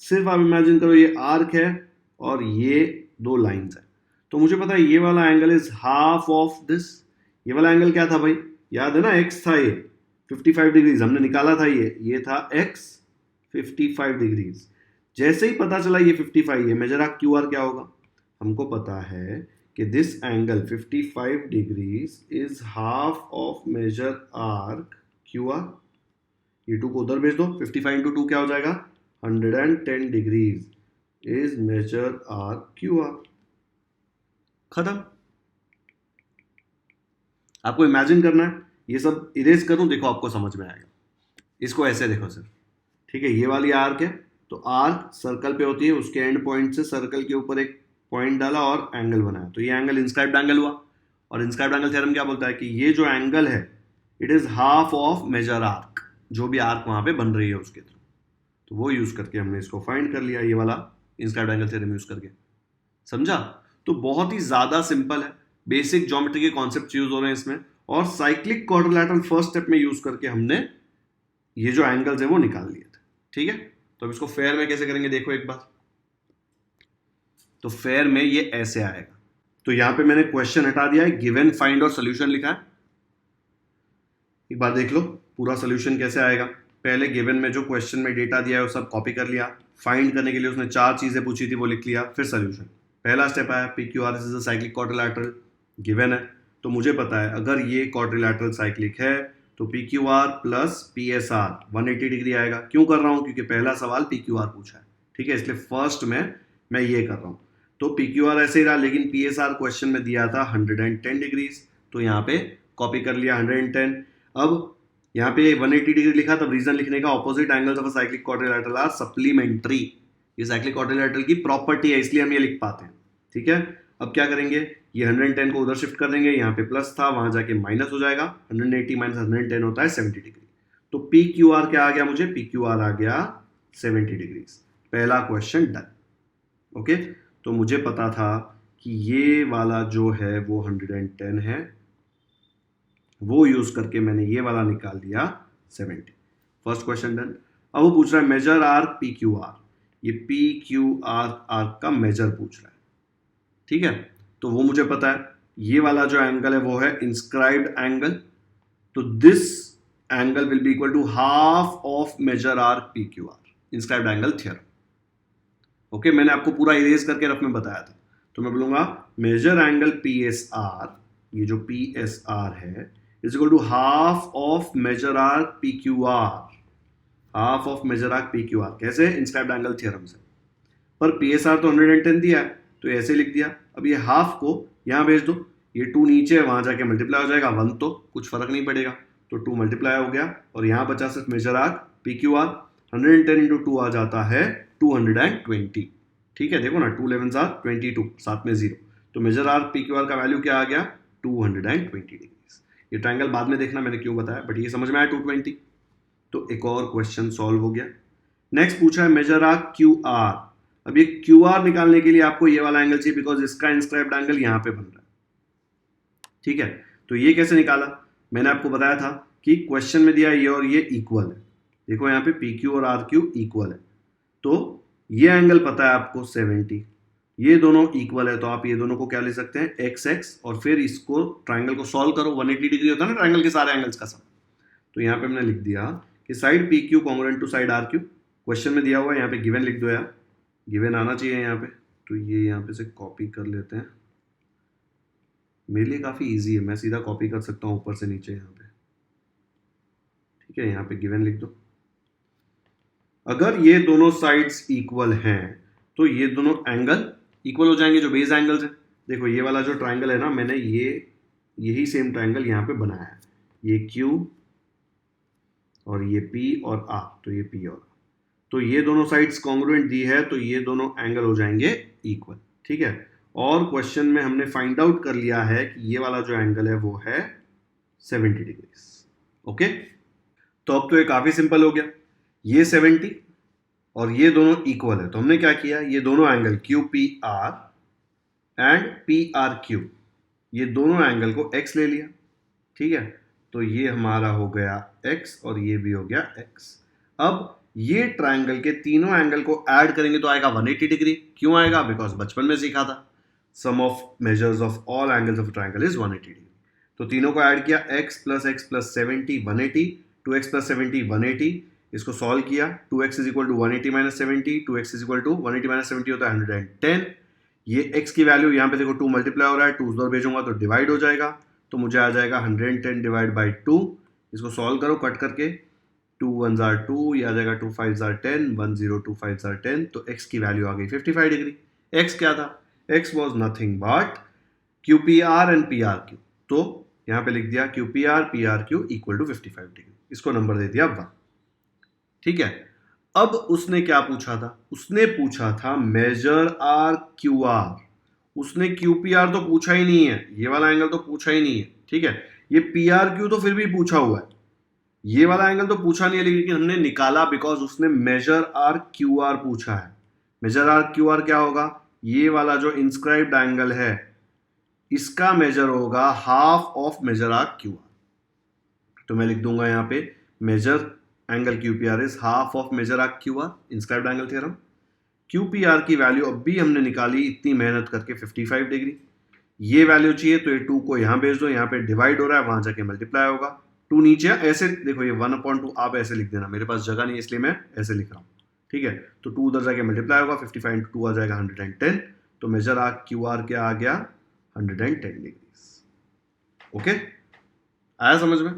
सिर्फ आप इमेजिन करो ये आर्क है और ये 2 लाइंस है। तो मुझे पता है ये वाला angle is half of this. ये वाला एंगल क्या था भाई, याद है ना, एक्स था, ये 55 डिग्रीज हमने निकाला था, ये था एक्स 55 डिग्रीज। जैसे ही पता चला ये 55 है, मेजर आर्क क्यू आर क्या होगा, हमको पता है कि this angle 55 degrees is half of measure arc Q R. ये 2 को उधर भेज दो, 55 इंटू 2 क्या हो जाएगा, 110 degrees is measure arc Q R. खत्म। आपको इमेजिन करना है, ये सब इरेज करूं, देखो आपको समझ में आएगा। इसको ऐसे देखो सर, ठीक है, ये वाली आर्क है, तो आर्क सर्कल पे होती है, उसके एंड पॉइंट से सर्कल के ऊपर एक पॉइंट डाला और एंगल बनाया, तो ये एंगल इंस्क्राइब्ड एंगल हुआ। और इंस्क्राइब्ड एंगल थ्योरम क्या बोलता है कि ये जो एंगल है it is half of measure arc, जो भी आर्क वहां पे बन रही है उसके थ्रू। तो वो यूज करके हमने इसको फाइंड कर लिया, ये वाला इंस्क्राइब्ड एंगल थ्योरम यूज करके। समझा? तो बहुत ही ज्यादा सिंपल है, बेसिक ज्योमेट्री के कॉन्सेप्ट यूज हो रहे हैं इसमें, और साइक्लिक क्वाड्रिलैटरल फर्स्ट स्टेप में यूज करके हमने ये जो एंगल्स है वो निकाल लिए थे। ठीक है, तो अब इसको फेयर में कैसे करेंगे देखो एक बार। तो फेयर में ये ऐसे आएगा, तो यहां पे मैंने क्वेश्चन हटा दिया है, गिवन, फाइंड और सोल्यूशन लिखा है। एक बार देख लो पूरा सोल्यूशन कैसे आएगा। पहले गिवन में जो क्वेश्चन में डेटा दिया है वो सब कॉपी कर लिया, फाइंड करने के लिए उसने 4 चीजें पूछी थी वो लिख लिया, फिर सोल्यूशन। पहला स्टेप आया P Q are is a cyclic quadrilateral, given है, तो मुझे पता है अगर ये क्वाड्रिलैटरल साइक्लिक है तो P Q are plus P S are 180 degree आएगा। क्यों कर रहा हूं, क्योंकि पहला सवाल पी क्यू आर पूछा है, ठीक है, इसलिए फर्स्ट में मैं ये कर रहा हूं। तो पी क्यू आर ऐसे ही रहा, लेकिन पी एस आर क्वेश्चन में दिया था 110 डिग्रीज, तो यहाँ पे कॉपी कर लिया 110। अब यहाँ पे 180 डिग्री लिखा, तब रीजन लिखने का, opposite angles of a cyclic quadrilateral are supplementary. ये साइक्लिक क्वाड्रिलैटरल की प्रॉपर्टी है, इसलिए हम ये लिख पाते हैं। ठीक है, अब क्या करेंगे, ये 110 को उधर शिफ्ट कर देंगे, यहाँ पे प्लस था वहां जाके माइनस हो जाएगा, 180 माइनस 110 होता है 70 डिग्री। तो पी क्यू आर क्या आ गया, मुझे पी क्यू आर आ गया 70 डिग्री। पहला क्वेश्चन डन। ओके, तो मुझे पता था कि ये वाला जो है वो 110 है, वो यूज करके मैंने ये वाला निकाल दिया 70। First question done. अब वो पूछ रहा है measure arc P Q R, ये पी क्यू आर आर्क का मेजर पूछ रहा है। ठीक है, तो वो मुझे पता है, ये वाला जो एंगल है वो है इंस्क्राइब्ड एंगल, तो this angle will be equal to half of measure arc P Q R, inscribed angle theorem. Okay, मैंने आपको पूरा इरेज करके रफ में बताया था, तो मैं बोलूंगा measure angle P S R, ये जो पी एस आर है is equal to half of measure arc P Q R, half of measure arc P Q R. कैसे, इंस्क्राइब्ड एंगल थ्योरम से। पर पी एस आर तो 110 दिया है, तो ऐसे लिख दिया। अब ये हाफ को यहां भेज दो, ये 2 नीचे है, वहां जाके मल्टीप्लाई हो जाएगा, 1 तो कुछ फर्क नहीं पड़ेगा, तो 2 मल्टीप्लाई हो गया, और यहां बचा सिर्फ measure arc P Q R. 110 into 2 आ जाता है 220। ठीक है, देखो ना, 2 11 आर 22, साथ में 0, तो measure arc P Q R का वैल्यू क्या आ गया, 220 डिग्री। ये ट्रायंगल बाद में देखना मैंने क्यों बताया, बट ये समझ में आया 220। तो एक और क्वेश्चन सॉल्व हो गया। नेक्स्ट पूछा है मेजर आर्क क्यू आर। अब ये क्यू आर निकालने के लिए आपको ये वाला एंगल चाहिए, बिकॉज इसका इंस्क्राइब्ड एंगल यहां पे बन रहा है। ठीक है, तो ये कैसे निकाला, मैंने आपको बताया था कि क्वेश्चन में दिया ये और ये इक्वल है। देखो यहाँ पे पी क्यू और आर क्यू इक्वल है, तो ये एंगल पता है आपको 70, ये दोनों इक्वल है, तो आप ये दोनों को क्या ले सकते हैं, एक्स एक्स, और फिर इसको ट्राइंगल को सॉल्व करो। 180 डिग्री होता है ना ट्राइंगल के सारे एंगल्स का सब। तो यहाँ पे मैंने लिख दिया कि side P Q congruent to side R Q, question में दिया हुआ है, यहाँ पे गिवन लिख दो यार, गिवन आना चाहिए यहाँ पे, तो ये यहाँ पे से कॉपी कर लेते हैं, मेरे लिए काफ़ी इजी है, मैं सीधा कॉपी कर सकता हूँ ऊपर से नीचे यहाँ पे। ठीक है, यहाँ पे गिवन लिख दो। अगर ये दोनों साइड्स इक्वल हैं तो ये दोनों एंगल इक्वल हो जाएंगे, जो बेस एंगल्स हैं। देखो ये वाला जो ट्राइंगल है ना, मैंने यही सेम ट्राइंगल यहाँ पे बनाया है, ये Q और ये P और R, तो ये P और R, तो ये दोनों साइड्स कॉन्ग्रुएंट दी है, तो ये दोनों एंगल हो जाएंगे इक्वल। ठीक है, और क्वेश्चन में हमने फाइंड आउट कर लिया है कि ये वाला जो एंगल है वो है 70 डिग्री। ओके, तो अब तो ये काफी सिंपल हो गया, ये 70 और ये दोनों इक्वल है, तो हमने क्या किया, ये दोनों एंगल QPR एंड PRQ, ये दोनों एंगल को x ले लिया। ठीक है, तो ये हमारा हो गया x और ये भी हो गया x। अब ये ट्राइंगल के तीनों एंगल को ऐड करेंगे तो आएगा 180 डिग्री। क्यों आएगा, बिकॉज बचपन में सीखा था। Sum of measures of all angles of triangle is 180 degree. तो तीनों को ऐड किया, x प्लस 70 180, 2x प्लस 70 180, इसको सॉल्व किया, 2x is equal to 180 minus 70, 2x is equal to 180 minus 70 होता है 110। ये x की वैल्यू यहाँ पे देखो 2 मल्टीप्लाई हो रहा है, 2 उधर भेजूंगा तो डिवाइड हो जाएगा, तो मुझे आ जाएगा 110 डिवाइड बाई 2। इसको सॉल्व करो कट करके, 2 1 जार 2, ये आ जाएगा 2 5 जार 10, 1 0 2 5 जार 10, तो x की वैल्यू आ गई 55 डिग्री। x क्या था? x was nothing but QPR and PRQ, तो यहाँ पे लिख दिया QPR PRQ equal to 55 degree, इसको नंबर दे दिया 1। ठीक है, अब उसने क्या पूछा था? उसने पूछा था मेजर RQR, उसने QPR तो पूछा ही नहीं है, ये वाला एंगल तो पूछा ही नहीं है। ठीक है, ये PRQ तो फिर भी पूछा हुआ है, ये वाला एंगल तो पूछा नहीं है, लेकिन हमने निकाला बिकॉज उसने मेजर RQR पूछा है। मेजर RQR क्या होगा? ये वाला जो इंस्क्राइब्ड एंगल है इसका मेजर होगा हाफ ऑफ मेजर RQR। तो मैं लिख दूंगा यहाँ पे measure angle QPR is half of measure RQR, inscribed angle theorem. QPR की वैल्यू अब भी हमने निकाली इतनी मेहनत करके 55 डिग्री। ये वैल्यू चाहिए तो ये 2 को यहाँ भेज दो, यहाँ पे डिवाइड हो रहा है, वहां जाके मल्टीप्लाई होगा। 2 नीचे ऐसे देखो, ये 1/2 आप ऐसे लिख देना, मेरे पास जगह नहीं इसलिए मैं ऐसे लिख रहा हूँ। ठीक है, तो 2 उधर जाके मल्टीप्लाई होगा, 55 इंटू 2 आ जाएगा 110, तो मेजर RQR क्या आ गया? 110 डिग्री। ओके, आया समझ में?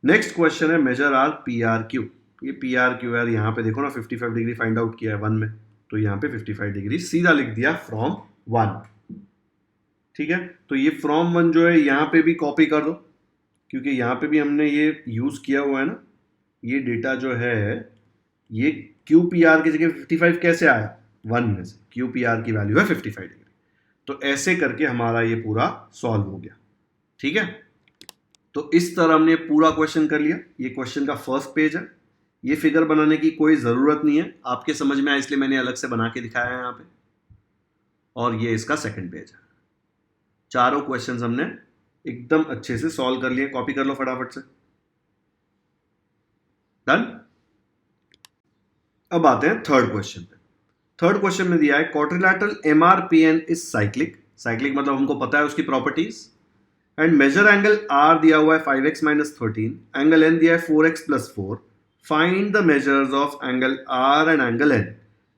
नेक्स्ट क्वेश्चन है मेजर PRQ। ये PRQ यहाँ पे देखो ना 55 डिग्री फाइंड आउट किया है 1 में, तो यहाँ पे 55 डिग्री सीधा लिख दिया फ्रॉम 1। ठीक है, तो ये फ्रॉम 1 जो है यहाँ पे भी कॉपी कर दो, क्योंकि यहाँ पे भी हमने ये यूज किया हुआ है ना। ये डेटा जो है ये QPR की जगह 55 कैसे आया? 1 में से QPR की वैल्यू है 55 डिग्री। तो ऐसे करके हमारा ये पूरा सॉल्व हो गया। ठीक है, तो इस तरह हमने पूरा क्वेश्चन कर लिया। ये क्वेश्चन का फर्स्ट पेज है, ये फिगर बनाने की कोई ज़रूरत नहीं है, आपके समझ में आया इसलिए मैंने अलग से बना के दिखाया है यहाँ पे। और ये इसका सेकंड पेज है। चारों क्वेश्चंस हमने एकदम अच्छे से सॉल्व कर लिए, कॉपी कर लो फटाफट से। डन। अब आते हैं थर्ड क्वेश्चन पे। थर्ड क्वेश्चन में दिया है quadrilateral MRPN is cyclic. Cyclic मतलब हमको पता है उसकी properties. And measure angle R दिया हुआ है 5x माइनस 13, एंगल N दिया है 4x plus 4। Find the measures of angle R and angle N।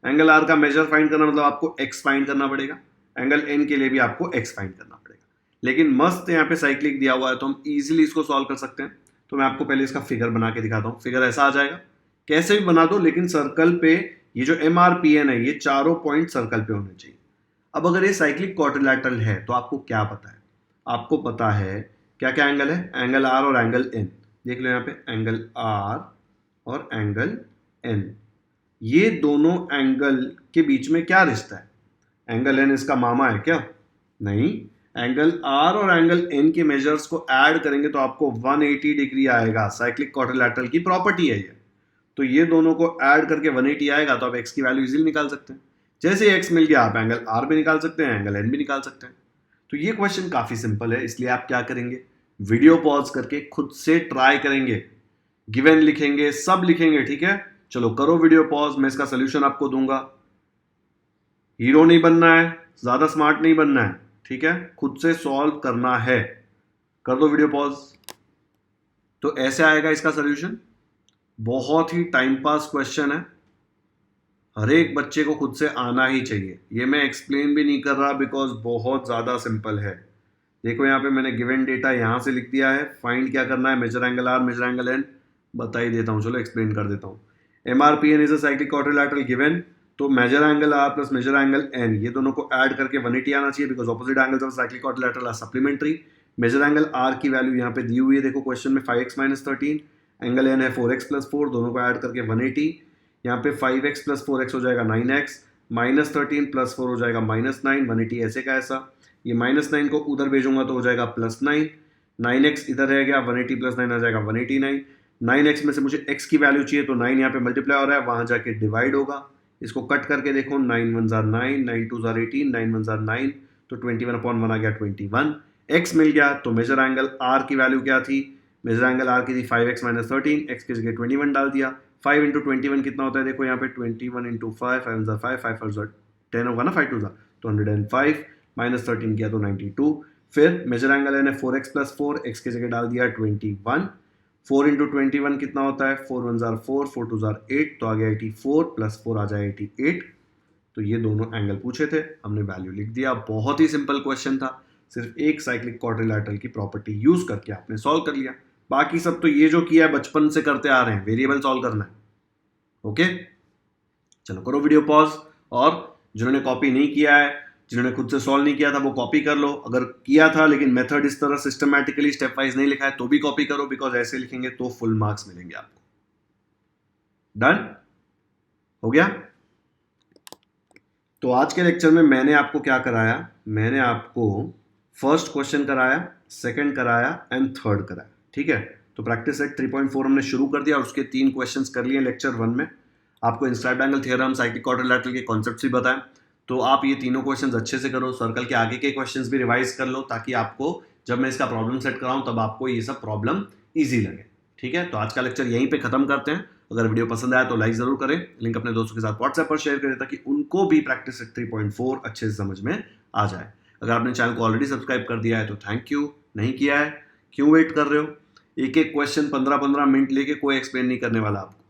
Angle R का मेजर फाइंड करना मतलब आपको x फाइंड करना पड़ेगा, एंगल N के लिए भी आपको x फाइंड करना पड़ेगा। लेकिन मस्त यहाँ पे साइक्लिक दिया हुआ है तो हम इजीली इसको सॉल्व कर सकते हैं। तो मैं आपको पहले इसका फिगर बना के दिखाता हूँ। फिगर ऐसा आ जाएगा, कैसे भी बना दो, लेकिन सर्कल पे ये जो MRPN है ये चारों पॉइंट सर्कल पे होने चाहिए। अब अगर ये साइक्लिक क्वाड्रिलैटरल है तो आपको क्या पता है? आपको पता है क्या क्या एंगल है? एंगल R और एंगल N। देख लो यहाँ पे एंगल R और एंगल N, ये दोनों एंगल के बीच में क्या रिश्ता है? एंगल N इसका मामा है क्या? नहीं, एंगल R और एंगल N के मेजर्स को ऐड करेंगे तो आपको 180 डिग्री आएगा। साइक्लिक क्वाड्रिलैटरल की प्रॉपर्टी है ये। तो ये दोनों को ऐड करके 180 आएगा, तो आप x की वैल्यू इजीली निकाल सकते हैं। जैसे x मिल गया आप एंगल R भी निकाल सकते हैं, एंगल N भी निकाल सकते हैं। तो ये क्वेश्चन काफी सिंपल है, इसलिए आप क्या करेंगे? वीडियो पॉज करके खुद से ट्राई करेंगे, गिवन लिखेंगे, सब लिखेंगे। ठीक है, चलो करो वीडियो पॉज, मैं इसका सोल्यूशन आपको दूंगा। हीरो नहीं बनना है, ज्यादा स्मार्ट नहीं बनना है, ठीक है, खुद से सॉल्व करना है। कर दो वीडियो पॉज। तो ऐसे आएगा इसका सोल्यूशन। बहुत ही टाइम पास क्वेश्चन है, हर एक बच्चे को खुद से आना ही चाहिए। ये मैं एक्सप्लेन भी नहीं कर रहा बिकॉज बहुत ज़्यादा सिंपल है। देखो यहाँ पे मैंने गिवन डेटा यहाँ से लिख दिया है, फाइंड क्या करना है? Measure angle R, measure angle N। बता ही देता हूँ, चलो एक्सप्लेन कर देता हूँ। MRPN is a cyclic quadrilateral given, तो measure angle R plus measure angle N ये दोनों को ऐड करके 180 आना चाहिए because opposite angles of cyclic quadrilateral are supplementary. Measure angle R की वैल्यू यहाँ पे दी हुई है, देखो क्वेश्चन में 5x माइनस 13, एंगल N है 4x प्लस 4, दोनों को ऐड करके 180। यहाँ पे 5x प्लस 4x हो जाएगा 9x, माइनस 13 प्लस 4 हो जाएगा माइनस 9, 180 ऐसे का ऐसा। ये माइनस 9 को उधर भेजूंगा तो हो जाएगा प्लस 9, 9x इधर रह गया, 180 प्लस 9 आ जाएगा 189। 9x में से मुझे x की वैल्यू चाहिए तो 9 यहाँ पे मल्टीप्लाई हो रहा है, वहाँ जाके डिवाइड होगा। इसको कट करके देखो, 9 1 जार 9, 9 2 जार 18, 9 1 जार 9, तो 21/1 आ गया 21। x मिल गया, तो मेजर एंगल R की वैल्यू क्या थी? मेजर एंगल R की थी 5x माइनस 13, x की जगह 21 डाल दिया। 5 इंटू 21 कितना होता है? देखो यहाँ पे 21 इंटू 5, 5 5 5 5 10 होगा ना, 5 2 तो 105 -13 किया तो 92। फिर मेजर एंगल है 4x + 4, x की जगह डाल दिया 21। 4 × 21 कितना होता है? 4 1 जार 4, 4 2 जार 8, तो आ गया 84 + 4 आ जाए 88। तो ये दोनों एंगल पूछे थे, हमने वैल्यू लिख दिया। बहुत ही सिंपल क्वेश्चन था, सिर्फ एक साइक्लिक क्वाड्रिलैटरल की प्रॉपर्टी यूज करके आपने सॉल्व कर लिया। बाकी सब तो ये जो किया है बचपन से करते आ रहे हैं, वेरिएबल सॉल्व करना है। ओके, चलो करो वीडियो पॉज, और जिन्होंने कॉपी नहीं किया है, जिन्होंने खुद से सॉल्व नहीं किया था, वो कॉपी कर लो। अगर किया था लेकिन मेथड इस तरह सिस्टमैटिकली स्टेप वाइज नहीं लिखा है तो भी कॉपी करो, बिकॉज ऐसे लिखेंगे तो फुल मार्क्स मिलेंगे आपको। डन हो गया? तो आज के लेक्चर में मैंने आपको क्या कराया? मैंने आपको फर्स्ट क्वेश्चन कराया, सेकंड कराया एंड थर्ड कराया। ठीक है, तो प्रैक्टिस सेट 3.4 हमने शुरू कर दिया और उसके 3 क्वेश्चंस कर लिए लेक्चर 1 में। आपको inscribed angle theorem, cyclic quadrilateral के कॉन्सेप्ट्स भी बताएं, तो आप ये तीनों क्वेश्चंस अच्छे से करो। सर्कल के आगे के क्वेश्चंस भी रिवाइज कर लो, ताकि आपको जब मैं इसका प्रॉब्लम सेट कराऊं तब आपको ये सब प्रॉब्लम ईजी लगे। ठीक है, तो आज का लेक्चर यहीं पे खत्म करते हैं। अगर वीडियो पसंद आया तो लाइक जरूर करें, लिंक अपने दोस्तों के साथ व्हाट्सएप पर शेयर करें, ताकि उनको भी प्रैक्टिस सेट 3.4 अच्छे से समझ में आ जाए। अगर आपने चैनल को ऑलरेडी सब्सक्राइब कर दिया है तो थैंक यू, नहीं किया है क्यों वेट कर रहे हो? एक एक क्वेश्चन 15-15 मिनट लेके कोई एक्सप्लेन नहीं करने वाला आपको।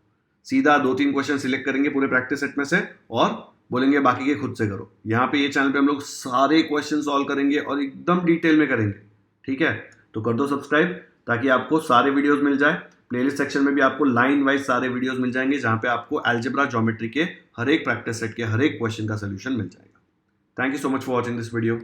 सीधा 2-3 क्वेश्चन सिलेक्ट करेंगे पूरे प्रैक्टिस सेट में से और बोलेंगे बाकी के खुद से करो। यहाँ पे ये चैनल पे हम लोग सारे क्वेश्चन सॉल्व करेंगे और एकदम डिटेल में करेंगे। ठीक है, तो कर दो सब्सक्राइब ताकि आपको सारे वीडियोस मिल जाए। प्लेलिस्ट सेक्शन में भी आपको लाइन वाइज सारे वीडियोस मिल जाएंगे, जहां पे आपको अलजेब्रा, ज्योमेट्री के हर एक प्रैक्टिस सेट के हर एक क्वेश्चन का सोल्यूशन मिल जाएगा। Thank you so much for watching this video.